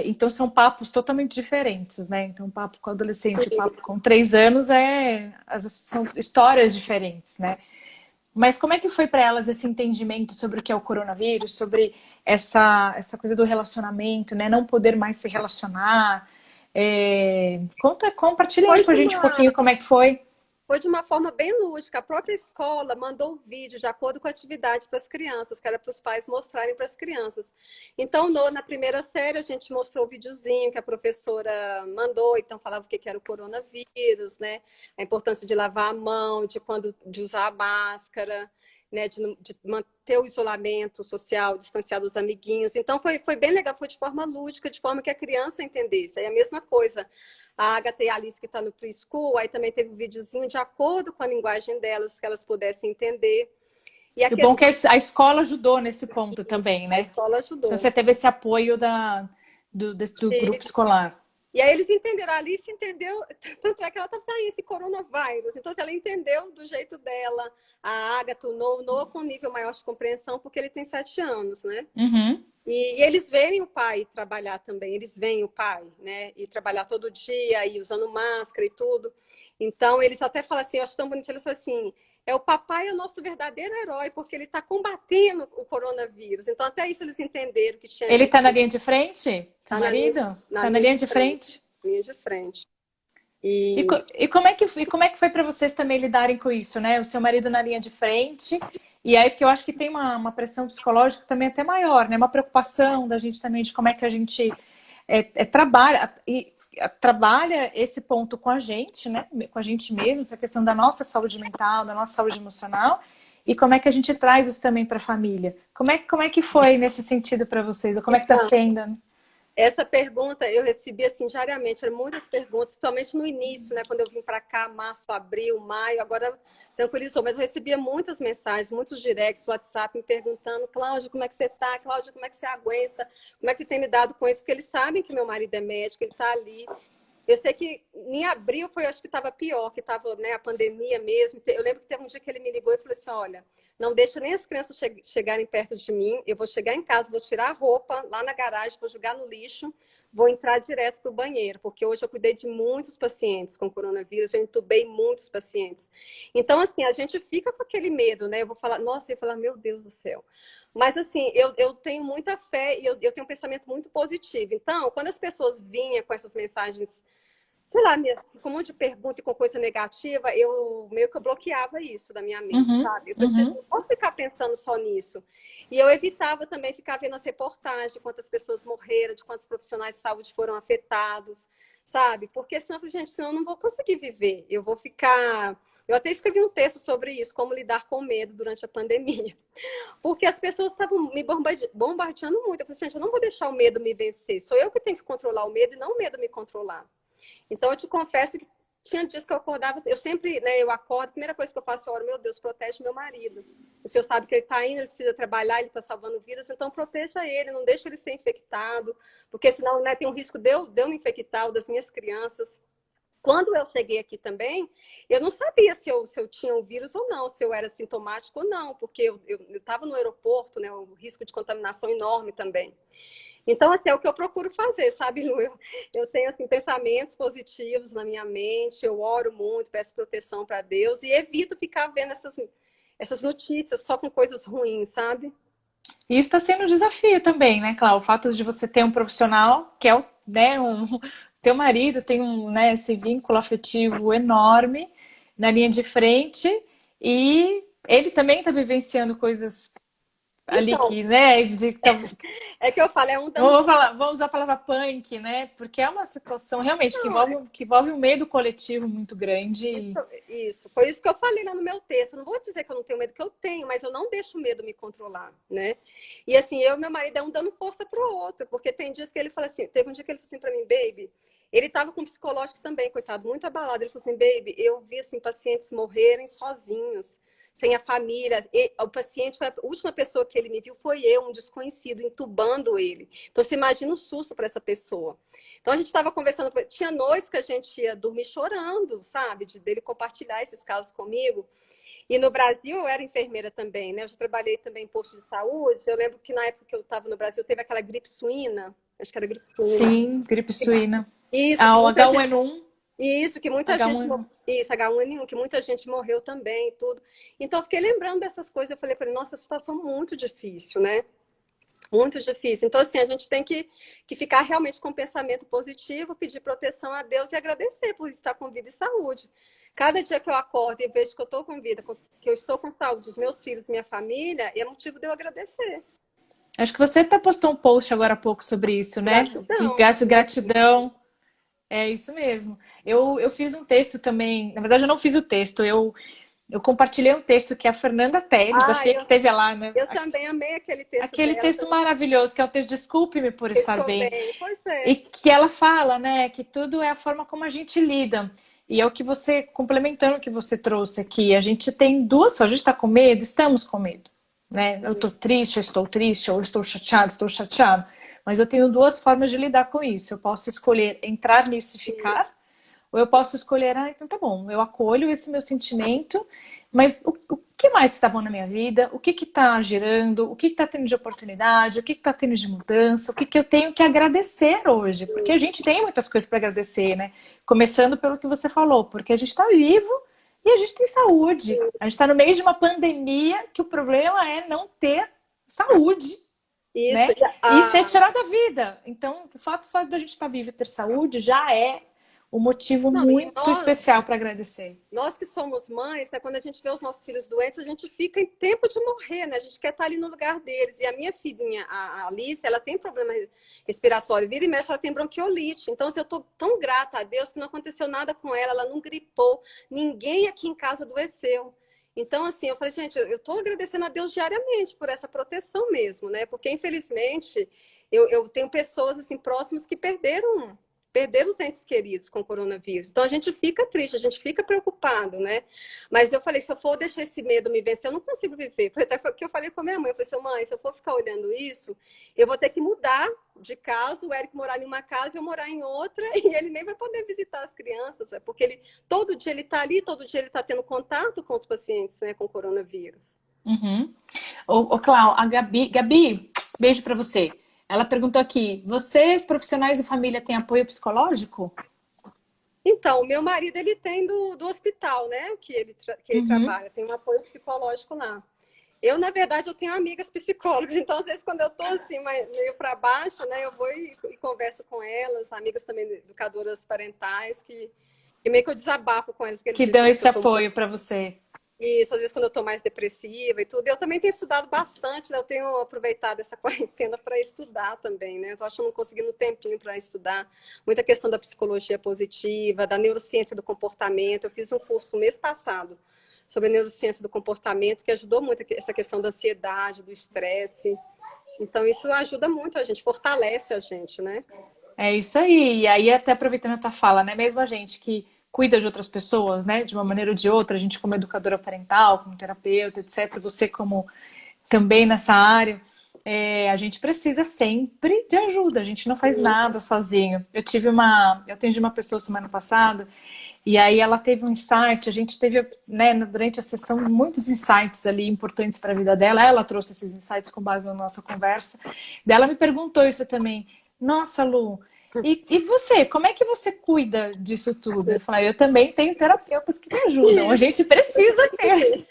Então são papos totalmente diferentes, né? Então, um papo com adolescente, um papo com 3 anos são histórias diferentes, né? Mas como é que foi para elas esse entendimento sobre o que é o coronavírus, sobre essa coisa do relacionamento, né? Não poder mais se relacionar. Compartilha aí Foi com a de gente um uma, pouquinho como é que foi. Foi de uma forma bem lúdica. A própria escola mandou o vídeo de acordo com a atividade para as crianças, que era para os pais mostrarem para as crianças. Então, na primeira série, a gente mostrou o videozinho que a professora mandou, então falava o que era o coronavírus, né? A importância de lavar a mão, de usar a máscara, né? De manter o isolamento social, distanciar dos amiguinhos. Então, foi bem legal, foi de forma lúdica, de forma que a criança entendesse. Aí a mesma coisa. A Agatha e a Alice, que está no preschool, aí também teve um videozinho de acordo com a linguagem delas, que elas pudessem entender. E o bom é que a escola ajudou nesse ponto também, A né? escola Então ajudou. você teve esse apoio do grupo escolar. E aí eles entenderam, a Alice entendeu, tanto é que ela estava saindo esse coronavírus. Então, ela entendeu do jeito dela. A Agatha, o Noah com um nível maior de compreensão, porque ele tem 7 anos, né? Uhum. E eles veem o pai trabalhar também, eles veem o pai, né? E trabalhar todo dia, e usando máscara e tudo. Então, eles até falam assim, eu acho tão bonitinho, eles falam assim, o papai é o nosso verdadeiro herói, porque ele está combatendo o coronavírus. Então, até isso eles entenderam que tinha Ele gente está na linha de frente? Seu tá marido? na Está na linha linha de de frente? linha de frente. E como é que foi para vocês também lidarem com isso, né? O seu marido na linha de frente. E aí, porque eu acho que tem uma pressão psicológica também até maior, né? Uma preocupação da gente também de como é que a gente trabalha esse ponto com a gente, né? Com a gente mesmo, essa questão da nossa saúde mental, da nossa saúde emocional, e como é que a gente traz isso também para a família. Como é que foi nesse sentido para vocês? Ou como é que está Então, sendo? essa pergunta eu recebi assim diariamente, eram muitas perguntas, principalmente no início, né, quando eu vim para cá, março, abril, maio, agora tranquilizou, mas eu recebia muitas mensagens, muitos directs, WhatsApp me perguntando, Cláudia, como é que você tá? Cláudia, como é que você aguenta? Como é que você tem lidado com isso? Porque eles sabem que meu marido é médico, ele está ali. Eu sei que em abril acho que estava pior, que estava, né, a pandemia mesmo. Eu lembro que teve um dia que ele me ligou e falou assim, olha, não deixa nem as crianças chegarem perto de mim. Eu vou chegar em casa, vou tirar a roupa lá na garagem, vou jogar no lixo, vou entrar direto para o banheiro, porque hoje eu cuidei de muitos pacientes com coronavírus, eu entubei muitos pacientes. Então, assim, a gente fica com aquele medo, né? Eu vou falar, nossa, eu vou falar, meu Deus do céu. Mas, assim, eu tenho muita fé e eu tenho um pensamento muito positivo. Então, quando as pessoas vinham com essas mensagens, sei lá, com um monte de pergunta e com coisa negativa, eu meio que eu bloqueava isso da minha mente, Uhum, sabe? Eu falei assim, eu uhum. não posso ficar pensando só nisso. E eu evitava também ficar vendo as reportagens de quantas pessoas morreram, de quantos profissionais de saúde foram afetados, sabe? Porque senão, eu falei, gente, senão eu não vou conseguir viver. Eu vou ficar. Eu até escrevi um texto sobre isso, como lidar com medo durante a pandemia. Porque as pessoas estavam me bombardeando muito. Eu falei, gente, eu não vou deixar o medo me vencer. Sou eu que tenho que controlar o medo e não o medo me controlar. Então, eu te confesso que tinha dias que eu acordava, eu sempre, né, eu acordo, a primeira coisa que eu faço é, oro, meu Deus, protege meu marido. O senhor sabe que ele está indo, ele precisa trabalhar, ele está salvando vidas, então proteja ele, não deixe ele ser infectado, porque senão, né, tem um risco de eu me infectar, ou das minhas crianças. Quando eu cheguei aqui também, eu não sabia se eu tinha o vírus ou não, se eu era sintomático ou não, porque eu estava no aeroporto, né, o risco de contaminação enorme também. Então, assim, é o que eu procuro fazer, sabe, Lu? Eu tenho, assim, pensamentos positivos na minha mente, eu oro muito, peço proteção para Deus e evito ficar vendo essas notícias só com coisas ruins, sabe? E isso está sendo um desafio também, né, Cláudia? O fato de você ter um profissional que é o, né, teu marido tem um, né, esse vínculo afetivo enorme na linha de frente e ele também está vivenciando coisas ali Então, que, né, é que eu falo, é um dando. vamos falar, vamos usar a palavra punk, né? Porque é uma situação realmente Não, que envolve um medo coletivo muito grande. isso, foi isso que eu falei lá no meu texto. Eu não vou dizer que eu não tenho medo, que eu tenho, mas eu não deixo o medo me controlar, né? E assim, eu e meu marido é um dando força pro outro, porque tem dias que ele fala assim, teve um dia que ele falou assim pra mim, baby, ele tava com um psicológico também, coitado, muito abalado. Ele falou assim, baby, eu vi assim pacientes morrerem sozinhos, sem a família. O paciente foi a última pessoa que ele me viu foi eu, um desconhecido, entubando ele. Então você imagina o susto para essa pessoa. Então a gente estava conversando, tinha noites que a gente ia dormir chorando, sabe? Dele compartilhar esses casos comigo. E no Brasil eu era enfermeira também, né? Eu já trabalhei também em posto de saúde. Eu lembro que na época que eu estava no Brasil teve aquela gripe suína, acho que era gripe suína. Sim, gripe suína. Isso, que Ah, o muita gente. H1N1, Isso, que muita gente. H1N1. Isso, H1N1, que muita gente morreu também e tudo. Então eu fiquei lembrando dessas coisas. Eu falei para ele, nossa, a situação é muito difícil, né? Muito difícil. Então, assim, a gente tem que ficar realmente com um pensamento positivo, pedir proteção a Deus e agradecer por estar com vida e saúde. Cada dia que eu acordo e vejo que eu estou com vida, que eu estou com saúde, os meus filhos, minha família, é motivo de eu agradecer. Acho que você até postou um post agora há pouco sobre isso, né? Gratidão. Gratidão. É isso mesmo. Eu fiz um texto também. Na verdade, eu não fiz o texto. Eu compartilhei um texto que a Fernanda Teles, a Ah, filha que teve lá, né? eu também amei aquele texto Aquele dela, texto maravilhoso, que é o texto Desculpe-me por eu estar estou bem. bem. Pois E é. que ela fala, né, que tudo é a forma como a gente lida. E é o que você, complementando o que você trouxe aqui, a gente tem duas formas, a gente está com medo, estamos com medo, né? Eu estou triste, ou estou chateado. Mas eu tenho duas formas de lidar com isso. Eu posso escolher entrar nisso e Isso, ficar, ou eu posso escolher, ah, então tá bom, eu acolho esse meu sentimento, mas o que mais está bom na minha vida? O que está gerando? O que está tendo de oportunidade? O que está tendo de mudança? O que eu tenho que agradecer hoje? Porque a isso, gente tem muitas coisas para agradecer, né? Começando pelo que você falou, porque a gente está vivo e a gente tem saúde. A gente está no meio de uma pandemia que o problema é não ter saúde, isso. né? E ser tirado da vida. Então, o fato só da gente estar vivo e ter saúde já é um motivo Não, e muito especial para agradecer. nós que somos mães, né, quando a gente vê os nossos filhos doentes, a gente fica em tempo de morrer, né? A gente quer estar ali no lugar deles. E a minha filhinha, a Alice, ela tem problema respiratório, vira e mexe, ela tem bronquiolite. Então, assim, eu estou tão grata a Deus que não aconteceu nada com ela, ela não gripou, ninguém aqui em casa adoeceu. Então, assim, eu falei, gente, eu estou agradecendo a Deus diariamente por essa proteção mesmo, né? Porque, infelizmente, eu tenho pessoas, assim, próximas que perderam os entes queridos com o coronavírus. Então a gente fica triste, a gente fica preocupado, né? Mas eu falei, se eu for deixar esse medo me vencer, eu não consigo viver. Foi até que eu falei com a minha mãe, eu falei assim, mãe, se eu for ficar olhando isso, eu vou ter que mudar de casa, o Eric morar em uma casa e eu morar em outra, e ele nem vai poder visitar as crianças, porque todo dia ele está ali, todo dia ele está tendo contato com os pacientes, né, com coronavírus. Uhum. Ô, Clau, a Gabi, beijo pra você. Ela perguntou aqui: vocês, profissionais de família, têm apoio psicológico? Então, o meu marido, ele tem do hospital, né, que ele Uhum. trabalha, tem um apoio psicológico lá. Eu, na verdade, eu tenho amigas psicólogas, então, às vezes, quando eu tô assim, meio para baixo, né, eu vou e converso com elas, amigas também educadoras parentais, que meio que eu desabafo com elas aqueles Que dias dão que esse eu tô apoio pra você. isso, às vezes quando eu estou mais depressiva e tudo. Eu também tenho estudado bastante, né? Eu tenho aproveitado essa quarentena para estudar também, né? Eu acho que eu não conseguindo um tempinho para estudar. Muita questão da psicologia positiva, da neurociência do comportamento. Eu fiz um curso mês passado sobre neurociência do comportamento, que ajudou muito essa questão da ansiedade, do estresse. Então, isso ajuda muito a gente, fortalece a gente, né? É isso aí. E aí, até aproveitando a tua fala, né? Mesmo a gente que cuida de outras pessoas, né? De uma maneira ou de outra, a gente como educadora parental, como terapeuta, etc. Você como também nessa área, a gente precisa sempre de ajuda. A gente não faz nada sozinho. Eu atendi uma pessoa semana passada e aí ela teve um insight. A gente teve, né, durante a sessão muitos insights ali importantes para a vida dela. Ela trouxe esses insights com base na nossa conversa. Daí ela me perguntou isso também. Nossa, Lu, e você, como é que você cuida disso tudo? Eu falei, eu também tenho terapeutas que me ajudam. A Isso, gente precisa ter.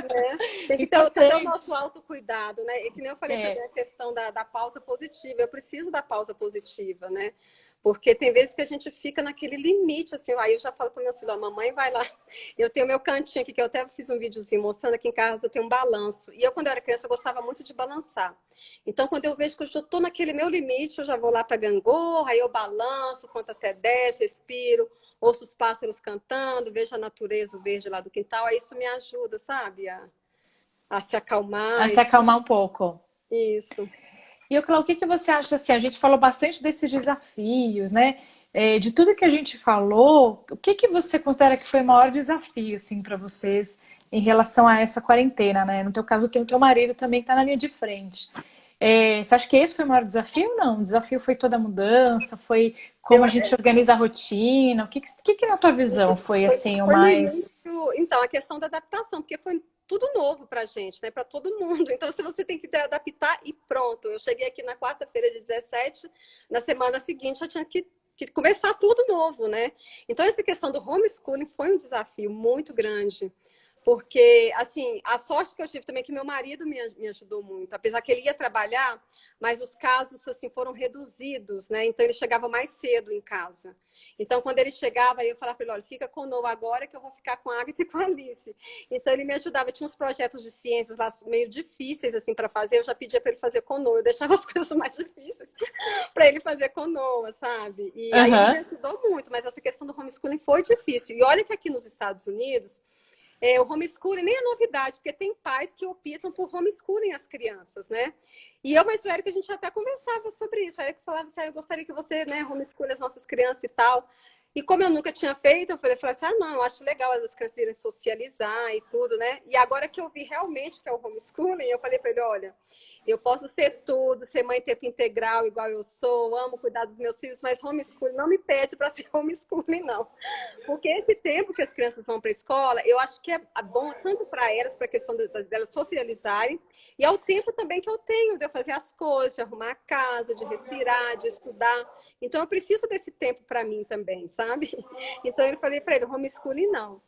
né? Tem que ter também o nosso Importante. autocuidado, né? E que nem eu falei também É, a questão da pausa positiva. Eu preciso da pausa positiva, né? Porque tem vezes que a gente fica naquele limite, assim, aí eu já falo com meu filho, a mamãe vai lá. Eu tenho meu cantinho aqui, que eu até fiz um videozinho mostrando aqui em casa, eu tenho um balanço. E eu, quando eu era criança, eu gostava muito de balançar. Então, quando eu vejo que eu já estou naquele meu limite, eu já vou lá para gangorra, aí eu balanço, conto até 10, respiro, ouço os pássaros cantando, vejo a natureza, o verde lá do quintal, aí isso me ajuda, sabe? A se a acalmar se acalmar um pouco. isso. E eu, Cláudio, o que que você acha assim? A gente falou bastante desses desafios, né? De tudo que a gente falou, o que que você considera que foi o maior desafio assim para vocês em relação a essa quarentena, né? No teu caso, tem o teu marido também que está na linha de frente. Você acha que esse foi o maior desafio ou não? O desafio foi toda a mudança, foi como Eu, a gente organiza a rotina? O que que na tua visão foi assim o foi no mais. início, então, a questão da adaptação, porque foi tudo novo pra gente, né? Para todo mundo. Então, se você tem que adaptar e pronto. Eu cheguei aqui na quarta-feira de 17, na semana seguinte eu tinha que começar tudo novo, né? Então, essa questão do homeschooling foi um desafio muito grande. Porque, assim, a sorte que eu tive também é que meu marido me ajudou muito. Apesar que ele ia trabalhar, mas os casos, assim, foram reduzidos, né? Então, ele chegava mais cedo em casa. Então, quando ele chegava, eu falava para ele, olha, fica com o Noah agora que eu vou ficar com a Agatha e com a Alice. Então, ele me ajudava. Tinha uns projetos de ciências lá meio difíceis, assim, para fazer. Eu já pedia para ele fazer com o Noah. Eu deixava as coisas mais difíceis para ele fazer com o Noah, sabe? E aí ele me Aham. ajudou muito. Mas essa questão do homeschooling foi difícil. E olha que aqui nos Estados Unidos, o homeschooling nem é novidade, porque tem pais que optam por homeschooling as crianças, né? E eu, mais velho, que a gente até conversava sobre isso. Aí eu falava assim, eu gostaria que você, né, homeschool as nossas crianças e tal. E como eu nunca tinha feito, eu falei assim, não, eu acho legal as crianças irem socializar e tudo, né? E agora que eu vi realmente que é o homeschooling, eu falei para ele, olha, eu posso ser tudo, ser mãe em tempo integral, igual eu sou, amo cuidar dos meus filhos, mas homeschooling não me pede para ser homeschooling, não. Porque esse tempo que as crianças vão para a escola, eu acho que é bom tanto para elas, para a questão delas socializarem, e é o tempo também que eu tenho de eu fazer as coisas, de arrumar a casa, de respirar, de estudar. Então, eu preciso desse tempo para mim também, sabe? Então, eu falei para ele, homeschooling não.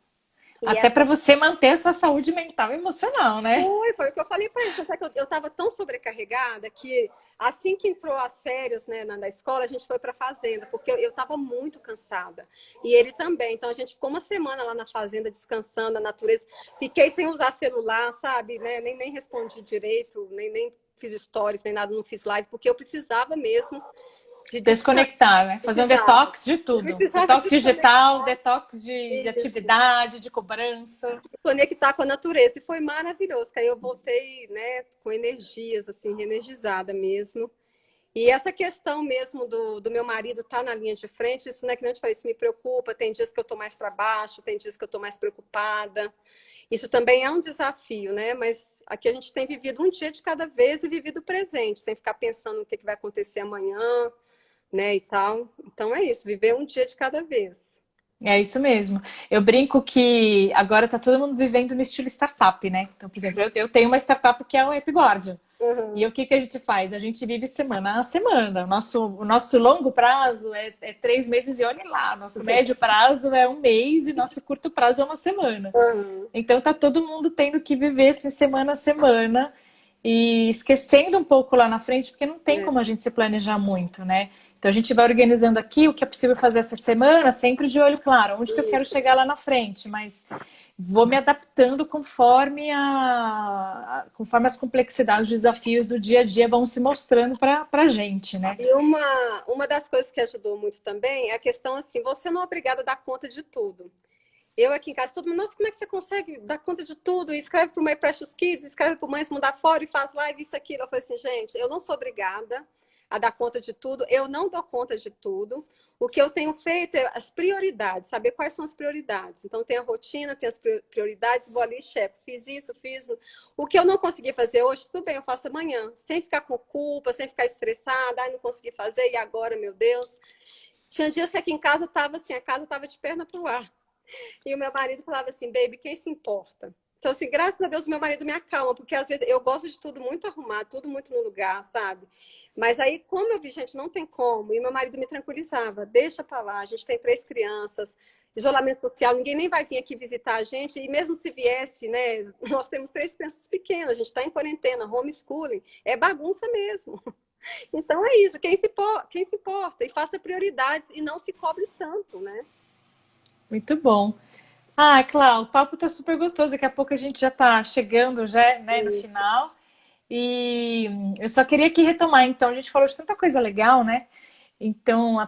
E Até essa para você manter a sua saúde mental e emocional, né? foi o que eu falei para ele. Tanto é que eu estava tão sobrecarregada que assim que entrou as férias, né, na escola, a gente foi para a fazenda, porque eu estava muito cansada. E ele também. Então a gente ficou uma semana lá na fazenda descansando, na natureza. Fiquei sem usar celular, sabe? Né? Nem respondi direito, nem fiz stories, nem nada, não fiz live, porque eu precisava mesmo de descanso. Desconectar, né? Fazer um Precisava. detox de Eu tudo. precisava Detox digital, desconectar. detox de Isso. atividade, de cobrança. Conectar com a natureza. E foi maravilhoso, que aí eu voltei, né, com energias, assim, reenergizada mesmo. E essa questão mesmo do meu marido estar tá na linha de frente, isso não é que não eu te falei, isso me preocupa. Tem dias que eu estou mais para baixo, tem dias que eu estou mais preocupada. Isso também é um desafio, né? Mas aqui a gente tem vivido um dia de cada vez e vivido o presente, sem ficar pensando no que vai acontecer amanhã, né, e tal. Então é isso, viver um dia de cada vez. É isso mesmo. Eu brinco que agora tá todo mundo vivendo no estilo startup, né? Então, por exemplo, eu tenho uma startup que é o Epiguardian. E Uhum. o que que a gente faz? A gente vive semana a semana. O nosso longo prazo é 3 meses e olhe lá. Nosso médio prazo é um mês e nosso curto prazo é uma semana. Uhum. Então tá todo mundo tendo que viver assim, semana a semana e esquecendo um pouco lá na frente, porque não tem É, como a gente se planejar muito, né? Então a gente vai organizando aqui o que é possível fazer essa semana, sempre de olho claro, onde que eu quero isso. chegar lá na frente, mas vou me adaptando conforme as complexidades, os desafios do dia a dia vão se mostrando para a gente, né? E uma das coisas que ajudou muito também é a questão assim, você não é obrigada a dar conta de tudo. Eu aqui em casa, todo mundo, nossa, como é que você consegue dar conta de tudo? E escreve para o My Precious Kids, escreve para o Mães Mandar Fora e faz live, isso, aquilo. Eu falei assim, gente, eu não sou obrigada a dar conta de tudo, eu não dou conta de tudo. O que eu tenho feito é as prioridades, saber quais são as prioridades. Então, tem a rotina, tem as prioridades, vou ali e checo. Fiz isso, fiz. O que eu não consegui fazer hoje, tudo bem, eu faço amanhã. Sem ficar com culpa, sem ficar estressada, ai, não consegui fazer, e agora, meu Deus? Tinha dias que aqui em casa estava assim, a casa estava de perna para o ar. E o meu marido falava assim, baby, quem se importa? Então, assim, graças a Deus, meu marido me acalma, porque às vezes eu gosto de tudo muito arrumado, tudo muito no lugar, sabe? Mas aí, como eu vi, gente, não tem como, e meu marido me tranquilizava, deixa pra lá, a gente tem 3 crianças, isolamento social, ninguém nem vai vir aqui visitar a gente, e mesmo se viesse, né, nós temos 3 crianças pequenas, a gente está em quarentena, homeschooling, é bagunça mesmo. Então é isso, quem se importa, e faça prioridades e não se cobre tanto, né? Muito bom. Ah, Cláudio, o papo tá super gostoso. Daqui a pouco a gente já tá chegando já, né, no Isso. final. E eu só queria aqui retomar, então, a gente falou de tanta coisa legal, né? Então,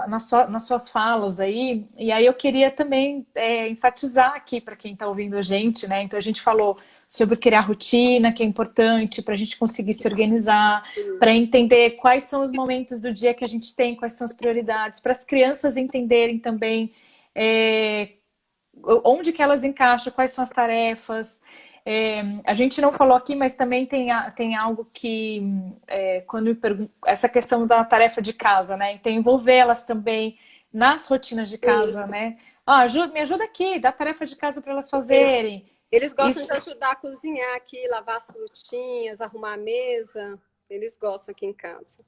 nas suas falas aí, e aí eu queria também enfatizar aqui para quem está ouvindo a gente, né? Então, a gente falou sobre criar rotina, que é importante para a gente conseguir se organizar, para Isso. entender quais são os momentos do dia que a gente tem, quais são as prioridades, para as crianças entenderem também é, onde que elas encaixam, quais são as tarefas. A gente não falou aqui, mas também tem algo que, quando me perguntam, essa questão da tarefa de casa, né? Então, envolver elas também nas rotinas de casa, Isso. né? Ah, me ajuda aqui, dá tarefa de casa para elas Eles, fazerem. eles gostam Isso, de ajudar a cozinhar aqui, lavar as frutinhas, arrumar a mesa. Eles gostam aqui em casa.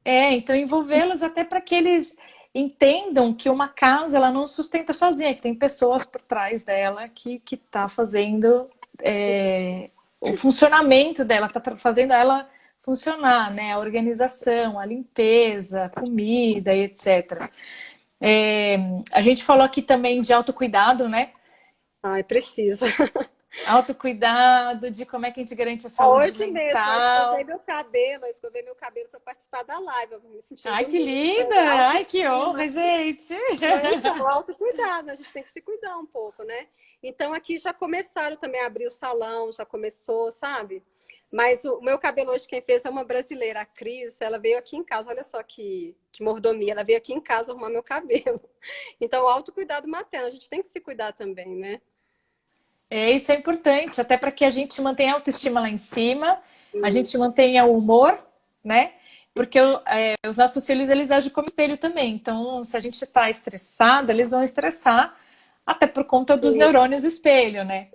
então envolvê-los até para que eles entendam que uma casa ela não sustenta sozinha, que tem pessoas por trás dela que tá fazendo o funcionamento dela, tá fazendo ela funcionar, né? A organização, a limpeza, a comida e etc. É, a gente falou aqui também de autocuidado, né? Ai, precisa. Autocuidado, de como é que a gente garante a saúde Hoje mesmo, mental. eu escovei meu cabelo para participar da live. Eu me sentindo Ai, que bonita, linda! Ai, que autoestima. honra, gente! Então, autocuidado, a gente tem que se cuidar um pouco, né? Então, aqui já começaram também a abrir o salão, já começou, sabe? Mas o meu cabelo hoje, quem fez é uma brasileira, a Cris. Ela veio aqui em casa, olha só que mordomia. Ela veio aqui em casa arrumar meu cabelo. Então, autocuidado materno, a gente tem que se cuidar também, né? Isso é importante, até para que a gente mantenha a autoestima lá em cima, a gente mantenha o humor, né? Porque os nossos filhos, eles agem como espelho também. Então, se a gente está estressado, eles vão estressar, até por conta dos Isso. neurônios espelho, né?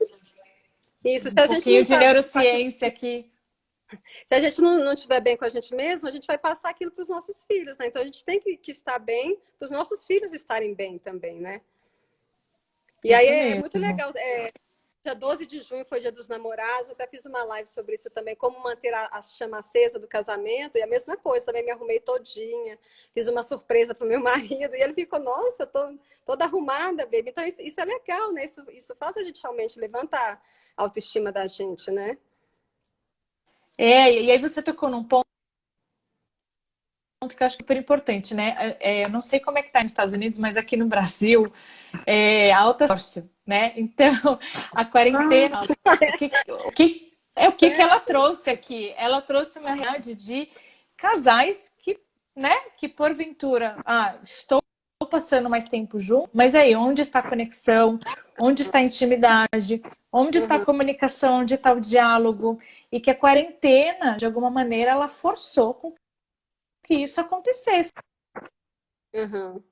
Isso. Um pouquinho de neurociência aqui. Se a gente não estiver bem com a gente mesmo, a gente vai passar aquilo para os nossos filhos, né? Então, a gente tem que estar bem para os nossos filhos estarem bem também, né? E aí Isso é muito mesmo. legal. Dia 12 de junho foi Dia dos Namorados, eu até fiz uma live sobre isso também, como manter a chama acesa do casamento, e a mesma coisa, também me arrumei todinha, fiz uma surpresa para o meu marido, e ele ficou, nossa, tô toda arrumada, baby. Então isso é legal, né? Isso faz a gente realmente levantar a autoestima da gente, né? E aí você tocou num ponto que eu acho super importante, né? Eu não sei como é que tá nos Estados Unidos, mas aqui no Brasil alta sorte, né? Então, a quarentena, o que que ela trouxe aqui? Ela trouxe uma realidade de casais né, que porventura, estou passando mais tempo junto, mas aí, onde está a conexão? Onde está a intimidade? Onde está a Uhum, comunicação? Onde está o diálogo? E que a quarentena, de alguma maneira, ela forçou com que isso acontecesse. uhum.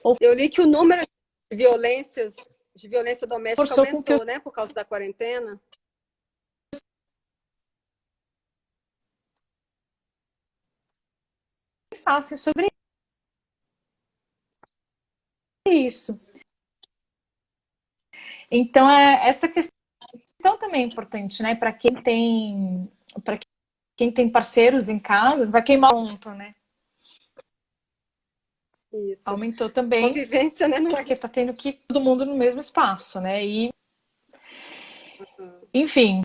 ou Eu li que o número de violências, de violência doméstica forçou com que eu aumentou, né, por causa da quarentena. pensasse sobre isso. Então, essa questão também é importante, né? Para quem tem parceiros em casa, vai queimar ponto, né? Isso. Aumentou também, Convivência, né? Não é. porque tá tendo que todo mundo no mesmo espaço, né? E, Uhum. enfim,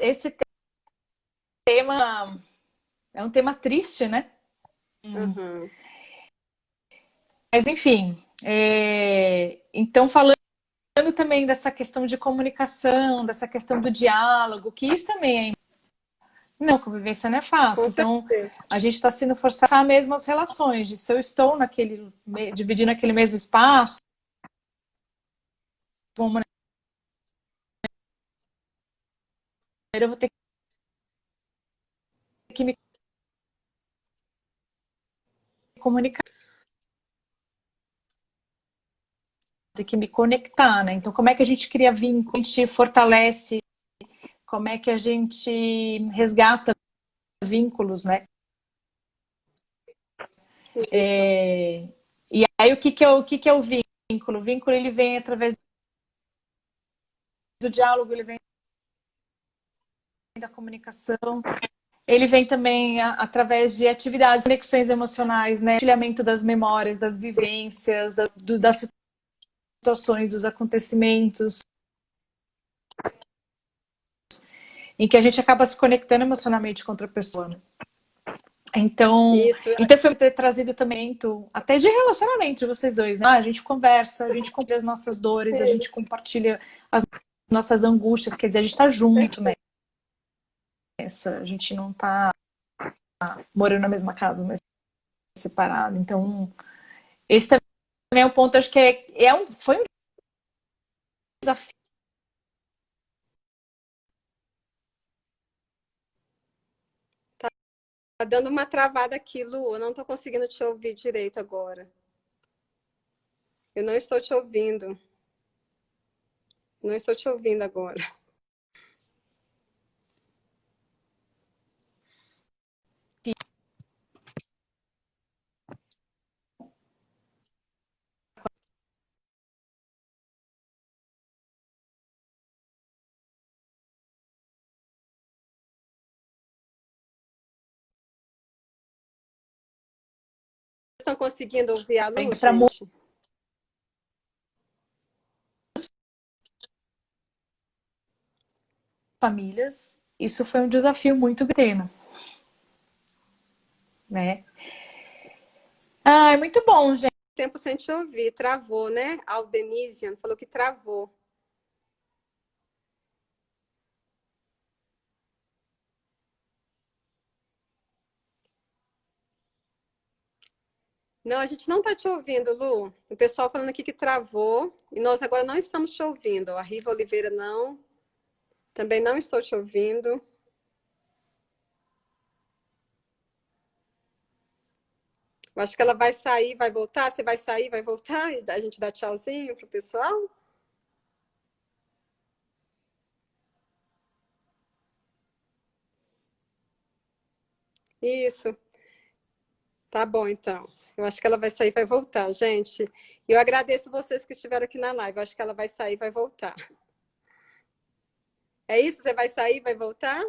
esse tema é um tema triste, né? Uhum. Mas, enfim, então falando também dessa questão de comunicação, dessa questão do diálogo, que isso também é. Não, convivência não é Com fácil. Então, certeza. a gente está sendo forçado a mesmo as relações, de se eu estou dividindo aquele mesmo espaço, de uma maneira, eu vou ter que me comunicar, ter que me conectar, né? Então, como é que a gente cria vínculo, a gente fortalece, como é que a gente resgata vínculos, né? Isso. E aí, o que é o vínculo? O vínculo, ele vem através do diálogo, ele vem da comunicação, ele vem também através de atividades, conexões emocionais, né? Compartilhamento das memórias, das vivências, das situações, dos acontecimentos, em que a gente acaba se conectando emocionalmente com outra pessoa. Né? Então, Isso. então foi ter trazido também até de relacionamento de vocês dois, né? A gente conversa, a gente compartilha as nossas dores, a gente compartilha as nossas angústias, quer dizer, a gente tá junto, né? A gente não tá morando na mesma casa, mas separado. Então, esse também é um ponto, acho que foi um desafio. Tá dando uma travada aqui, Lu. Eu não tô conseguindo te ouvir direito agora. Eu não estou te ouvindo. Não estou te ouvindo agora. Estão conseguindo ouvir a Lu, Para muitas gente? famílias, isso foi um desafio muito grande, né? Ah, é muito bom, gente. Tempo sem te ouvir. Travou, né? A Aldenisian falou que travou. Não, a gente não está te ouvindo, Lu. O pessoal falando aqui que travou. E nós agora não estamos te ouvindo. A Riva Oliveira não. Também não estou te ouvindo. Eu acho que ela vai sair, vai voltar. Você vai sair, vai voltar e a gente dá tchauzinho pro pessoal? Isso. Tá bom, então. Eu acho que ela vai sair e vai voltar, gente. E eu agradeço vocês que estiveram aqui na live. Eu acho que ela vai sair e vai voltar. É isso? Você vai sair e vai voltar?